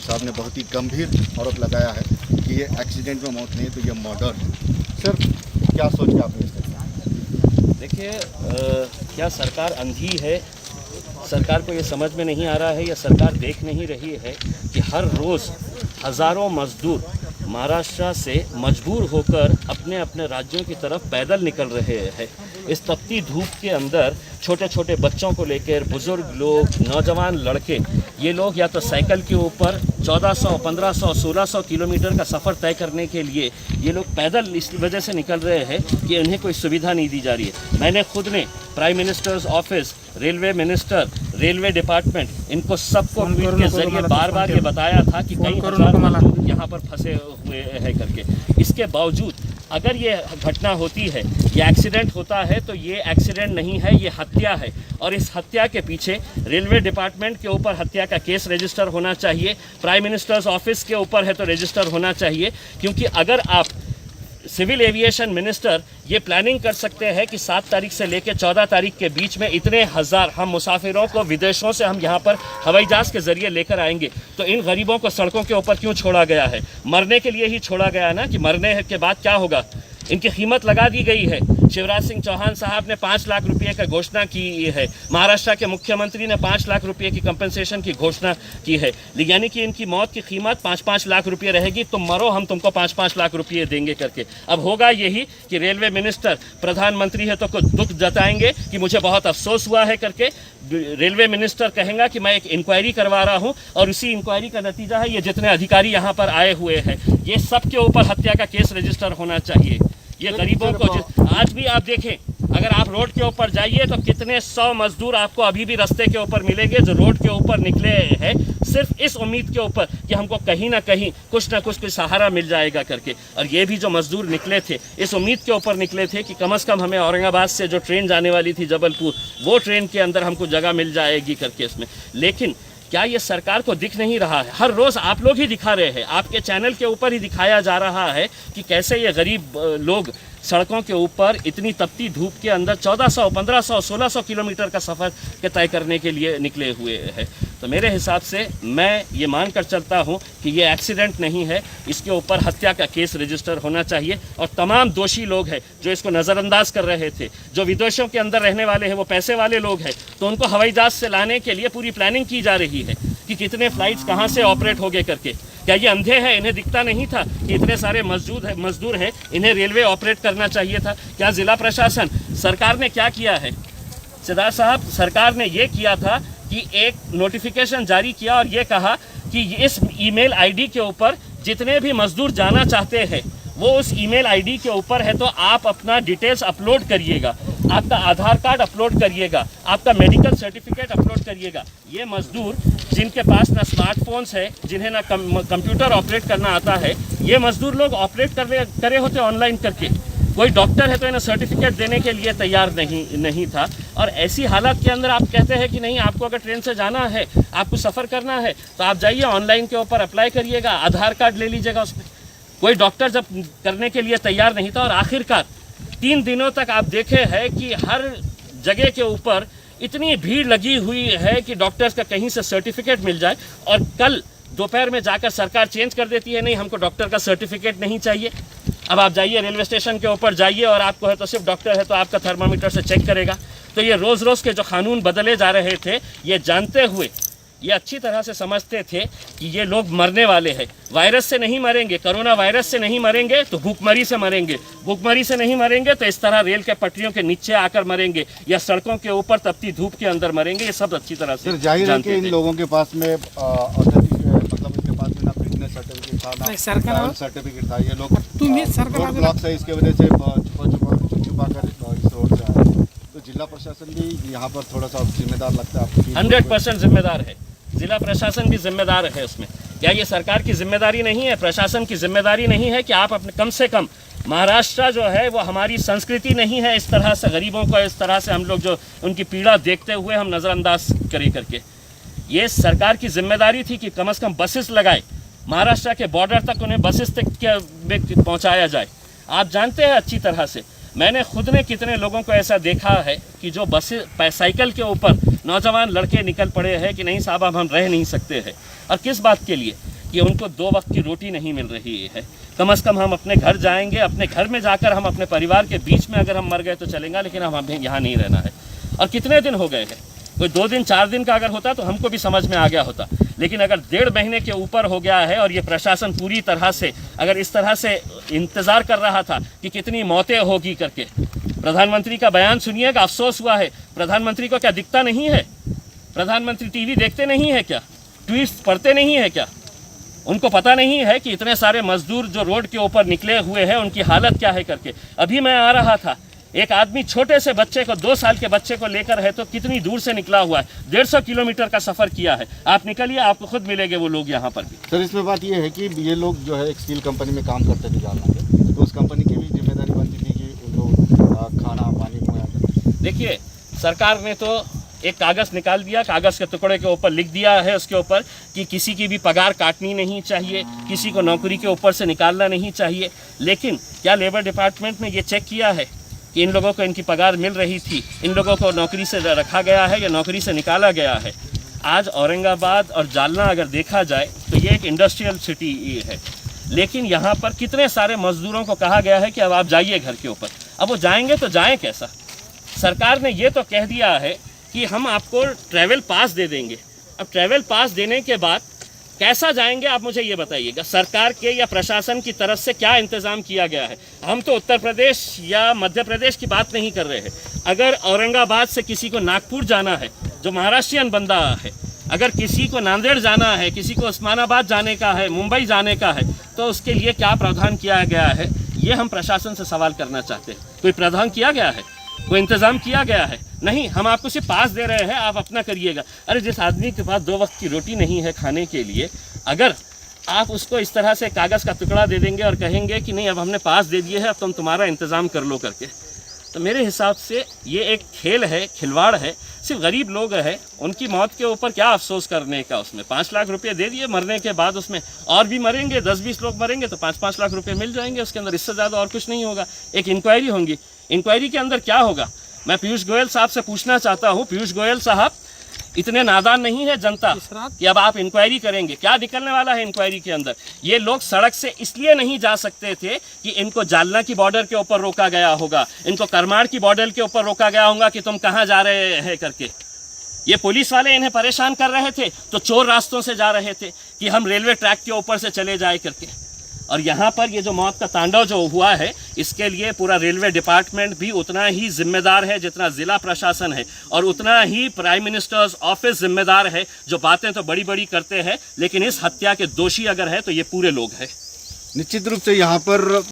साहब ने बहुत ही गंभीर आरोप लगाया है कि ये एक्सीडेंट में मौत नहीं है तो ये मर्डर है। सर क्या सोच के आपने इससे? देखिए, क्या सरकार अंधी है? सरकार को ये समझ में नहीं आ रहा है या सरकार देख नहीं रही है कि हर रोज़ हज़ारों मजदूर महाराष्ट्र से मजबूर होकर अपने अपने राज्यों की तरफ पैदल निकल रहे हैं। इस तपती धूप के अंदर छोटे छोटे बच्चों को लेकर बुज़ुर्ग लोग, नौजवान लड़के, ये लोग या तो साइकिल के ऊपर 1400, 1500, 1600 किलोमीटर का सफ़र तय करने के लिए ये लोग पैदल इस वजह से निकल रहे हैं कि उन्हें कोई सुविधा नहीं दी जा रही है। मैंने खुद ने prime minister's office, railway minister, railway department, इनको सबको ट्वीट के जरिए बार बार ये बताया था कि कई हजार मजदूर यहाँ पर फंसे हुए हैं करके। इसके बावजूद अगर ये घटना होती है, ये एक्सीडेंट होता है, तो ये एक्सीडेंट नहीं है, ये हत्या है। और इस हत्या के पीछे रेलवे डिपार्टमेंट के ऊपर हत्या का केस रजिस्टर होना चाहिए, प्राइम मिनिस्टर्स ऑफिस के ऊपर है तो रजिस्टर होना चाहिए। क्योंकि अगर आप सिविल एविएशन मिनिस्टर ये प्लानिंग कर सकते हैं कि 7 तारीख से लेकर 14 तारीख के बीच में इतने हज़ार हम मुसाफिरों को विदेशों से हम यहाँ पर हवाई जहाज़ के ज़रिए लेकर आएंगे, तो इन गरीबों को सड़कों के ऊपर क्यों छोड़ा गया है? मरने के लिए ही छोड़ा गया ना, कि मरने के बाद क्या होगा? इनकी कीमत लगा दी गई है। शिवराज सिंह चौहान साहब ने 5 लाख रुपये का घोषणा की है, महाराष्ट्र के मुख्यमंत्री ने 5 लाख रुपये की कंपनसेशन की घोषणा की है, यानी कि इनकी मौत की कीमत 5-5 लाख रुपये रहेगी। तुम मरो, हम तुमको 5-5 लाख रुपये देंगे करके। अब होगा यही कि रेलवे मिनिस्टर, प्रधानमंत्री है तो कुछ दुख जताएंगे कि मुझे बहुत अफसोस हुआ है करके। रेलवे मिनिस्टर कहेगा कि मैं एक इंक्वायरी करवा रहा हूं, और उसी इंक्वायरी का नतीजा है ये जितने अधिकारी यहाँ पर आए हुए हैं, ये सब के ऊपर हत्या का केस रजिस्टर होना चाहिए। ये गरीबों को आज भी आप देखें, अगर आप रोड के ऊपर जाइए तो कितने 100 मजदूर आपको अभी भी रास्ते के ऊपर मिलेंगे जो रोड के ऊपर निकले हैं सिर्फ इस उम्मीद के ऊपर कि हमको कहीं ना कहीं कुछ ना कुछ सहारा मिल जाएगा करके। और ये भी जो मजदूर निकले थे इस उम्मीद के ऊपर निकले थे कि कम से कम हमें औरंगाबाद से जो ट्रेन जाने वाली थी जबलपुर, वो ट्रेन के अंदर हमको जगह मिल जाएगी करके इसमें। लेकिन क्या ये सरकार को दिख नहीं रहा है? हर रोज़ आप लोग ही दिखा रहे हैं, आपके चैनल के ऊपर ही दिखाया जा रहा है कि कैसे ये गरीब लोग सड़कों के ऊपर इतनी तपती धूप के अंदर 1400, 1500, 1600 किलोमीटर का सफ़र के तय करने के लिए निकले हुए हैं। तो मेरे हिसाब से मैं ये मान कर चलता हूँ कि ये एक्सीडेंट नहीं है, इसके ऊपर हत्या का केस रजिस्टर होना चाहिए। और तमाम दोषी लोग हैं जो इसको नज़रअंदाज कर रहे थे, जो विदेशों के अंदर रहने वाले हैं, वो पैसे वाले लोग हैं, तो उनको हवाई जहाज़ से लाने के लिए पूरी प्लानिंग की जा रही है कि कितने फ़्लाइट्स कहाँ से ऑपरेट होंगे करके। क्या ये अंधे हैं? इन्हें दिखता नहीं था कि इतने सारे मजदूर हैं, इन्हें रेलवे ऑपरेट करना चाहिए था? क्या ज़िला प्रशासन, सरकार ने क्या किया है? सिद्धार्थ साहब, सरकार ने ये किया था कि एक नोटिफिकेशन जारी किया और ये कहा कि इस ईमेल आईडी के ऊपर जितने भी मजदूर जाना चाहते हैं वो उस ईमेल आईडी के ऊपर है, तो आप अपना डिटेल्स अपलोड करिएगा, आपका आधार कार्ड अपलोड करिएगा, आपका मेडिकल सर्टिफिकेट अपलोड करिएगा। ये मजदूर जिनके पास ना स्मार्टफोन्स है, जिन्हें ना कंप्यूटर ऑपरेट करना आता है, ये मजदूर लोग ऑपरेट करे होते ऑनलाइन करके। कोई डॉक्टर है तो इन्हें सर्टिफिकेट देने के लिए तैयार नहीं था। और ऐसी हालत के अंदर आप कहते हैं कि नहीं, आपको अगर ट्रेन से जाना है, आपको सफ़र करना है, तो आप जाइए ऑनलाइन के ऊपर अप्लाई करिएगा, आधार कार्ड ले लीजिएगा उसमें। कोई डॉक्टर जब करने के लिए तैयार नहीं था, और आखिरकार 3 दिनों तक आप देखे हैं कि हर जगह के ऊपर इतनी भीड़ लगी हुई है कि डॉक्टर्स का कहीं से सर्टिफिकेट मिल जाए, और कल दोपहर में जाकर सरकार चेंज कर देती है, नहीं हमको डॉक्टर का सर्टिफिकेट नहीं चाहिए। अब आप जाइए रेलवे स्टेशन के ऊपर जाइए, और आपको है तो सिर्फ डॉक्टर है तो आपका थर्मामीटर से चेक करेगा। तो ये रोज़ रोज़ के जो कानून बदले जा रहे थे, ये जानते हुए, ये अच्छी तरह से समझते थे कि ये लोग मरने वाले हैं। वायरस से नहीं मरेंगे, कोरोना वायरस से नहीं मरेंगे तो भूखमरी से मरेंगे, भूखमरी से नहीं मरेंगे तो इस तरह रेल के पटरियों के नीचे आकर मरेंगे, या सड़कों के ऊपर तपती धूप के अंदर मरेंगे। ये सब अच्छी तरह से जाहिर है कि इन लोगों के पास में मतलब इनके पास में ना फिटनेस सर्टिफिकेट था, ना सर्टिफिकेट था। ये लोग रोड ब्लॉक से इसके वजह से छुपा कर इस रोड से आए। तो जिला प्रशासन भी यहाँ पर थोड़ा सा जिम्मेदार लगता है? 100% जिम्मेदार है, जिला प्रशासन भी जिम्मेदार है उसमें। क्या ये सरकार की जिम्मेदारी नहीं है, प्रशासन की जिम्मेदारी नहीं है कि आप अपने कम से कम, महाराष्ट्र जो है वो हमारी संस्कृति नहीं है इस तरह से गरीबों को, इस तरह से हम लोग जो उनकी पीड़ा देखते हुए हम नज़रअंदाज करें करके। ये सरकार की जिम्मेदारी थी कि कम से कम बसेस लगाए, महाराष्ट्र के बॉर्डर तक उन्हें बसेस तक पहुँचाया जाए। आप जानते हैं अच्छी तरह से, मैंने खुद ने कितने लोगों को ऐसा देखा है कि जो बसें साइकिल के ऊपर नौजवान लड़के निकल पड़े हैं कि नहीं साहब अब हम रह नहीं सकते हैं। और किस बात के लिए? कि उनको 2 वक्त की रोटी नहीं मिल रही है। कम से कम हम अपने घर जाएंगे, अपने घर में जाकर हम अपने परिवार के बीच में अगर हम मर गए तो चलेगा, लेकिन हमें यहाँ नहीं रहना है। और कितने दिन हो गए हैं, कोई 2 दिन 4 दिन का अगर होता तो हमको भी समझ में आ गया होता, लेकिन अगर 1.5 महीने के ऊपर हो गया है और ये प्रशासन पूरी तरह से अगर इस तरह से इंतज़ार कर रहा था कि कितनी मौतें होगी करके। प्रधानमंत्री का बयान सुनिएगा, अफसोस हुआ है। प्रधानमंत्री को क्या दिखता नहीं है? प्रधानमंत्री टीवी देखते नहीं है क्या? ट्वीट्स पढ़ते नहीं है क्या? उनको पता नहीं है कि इतने सारे मजदूर जो रोड के ऊपर निकले हुए हैं उनकी हालत क्या है करके। अभी मैं आ रहा था, एक आदमी छोटे से बच्चे को 2 साल के बच्चे को लेकर है तो कितनी दूर से निकला हुआ है, 150 किलोमीटर का सफ़र किया है। आप निकलिए, आपको खुद मिलेंगे वो लोग यहाँ पर भी। सर, इसमें बात ये है कि ये लोग जो है एक स्टील कंपनी में काम करते थे जालना के, तो उस कंपनी की भी जिम्मेदारी बनती थी कि उनको खाना पानी मुहैया करते। देखिए, सरकार ने तो एक कागज़ निकाल दिया, कागज़ के टुकड़े के ऊपर लिख दिया है उसके ऊपर कि किसी की भी पगार काटनी नहीं चाहिए, किसी को नौकरी के ऊपर से निकालना नहीं चाहिए। लेकिन क्या लेबर डिपार्टमेंट ने ये चेक किया है कि इन लोगों को इनकी पगार मिल रही थी, इन लोगों को नौकरी से रखा गया है या नौकरी से निकाला गया है? आज औरंगाबाद और जालना अगर देखा जाए तो ये एक इंडस्ट्रियल सिटी है, लेकिन यहाँ पर कितने सारे मजदूरों को कहा गया है कि अब आप जाइए घर के ऊपर। अब वो जाएंगे तो जाएं कैसा? सरकार ने ये तो कह दिया है कि हम आपको ट्रैवल पास दे देंगे। अब ट्रैवल पास देने के बाद कैसा जाएंगे आप मुझे ये बताइएगा। सरकार के या प्रशासन की तरफ से क्या इंतज़ाम किया गया है? हम तो उत्तर प्रदेश या मध्य प्रदेश की बात नहीं कर रहे हैं। अगर औरंगाबाद से किसी को नागपुर जाना है, जो महाराष्ट्रियन बंदा है, अगर किसी को नांदेड़ जाना है, किसी को उस्मानाबाद जाने का है, मुंबई जाने का है, तो उसके लिए क्या प्रावधान किया गया है? ये हम प्रशासन से सवाल करना चाहते हैं। कोई प्रावधान किया गया है? कोई इंतज़ाम किया गया है? नहीं, हम आपको सिर्फ पास दे रहे हैं, आप अपना करिएगा। अरे जिस आदमी के पास 2 वक्त की रोटी नहीं है खाने के लिए, अगर आप उसको इस तरह से कागज़ का टुकड़ा दे देंगे और कहेंगे कि नहीं अब हमने पास दे दिए है, अब तुम तुम्हारा इंतज़ाम कर लो करके, तो मेरे हिसाब से ये एक खेल है, खिलवाड़ है। सिर्फ गरीब लोग हैं, उनकी मौत के ऊपर क्या अफसोस करने का? उसमें 5 लाख रुपये दे दिए, मरने के बाद उसमें और भी मरेंगे, 10-20 लोग मरेंगे तो 5-5 लाख रुपये मिल जाएंगे उसके अंदर, इससे ज़्यादा और कुछ नहीं होगा। एक इंक्वायरी होंगी, इंक्वायरी के अंदर क्या होगा? मैं पीयूष गोयल साहब से पूछना चाहता हूँ, पीयूष गोयल साहब, इतने नादान नहीं है जनता कि अब आप इंक्वायरी करेंगे? क्या निकलने वाला है इंक्वायरी के अंदर? ये लोग सड़क से इसलिए नहीं जा सकते थे कि इनको जालना की बॉर्डर के ऊपर रोका गया होगा, इनको करमाड़ की बॉर्डर के ऊपर रोका गया होगा कि तुम कहाँ जा रहे हैं करके। ये पुलिस वाले इन्हें परेशान कर रहे थे तो चोर रास्तों से जा रहे थे कि हम रेलवे ट्रैक के ऊपर से चले जाए करके। और यहाँ पर ये जो मौत का तांडव जो हुआ है, इसके लिए पूरा रेलवे डिपार्टमेंट भी उतना ही जिम्मेदार है जितना ज़िला प्रशासन है, और उतना ही प्राइम मिनिस्टर्स ऑफिस जिम्मेदार है। जो बातें तो बड़ी बड़ी करते हैं, लेकिन इस हत्या के दोषी अगर है तो ये पूरे लोग हैं। निश्चित रूप से यहाँ पर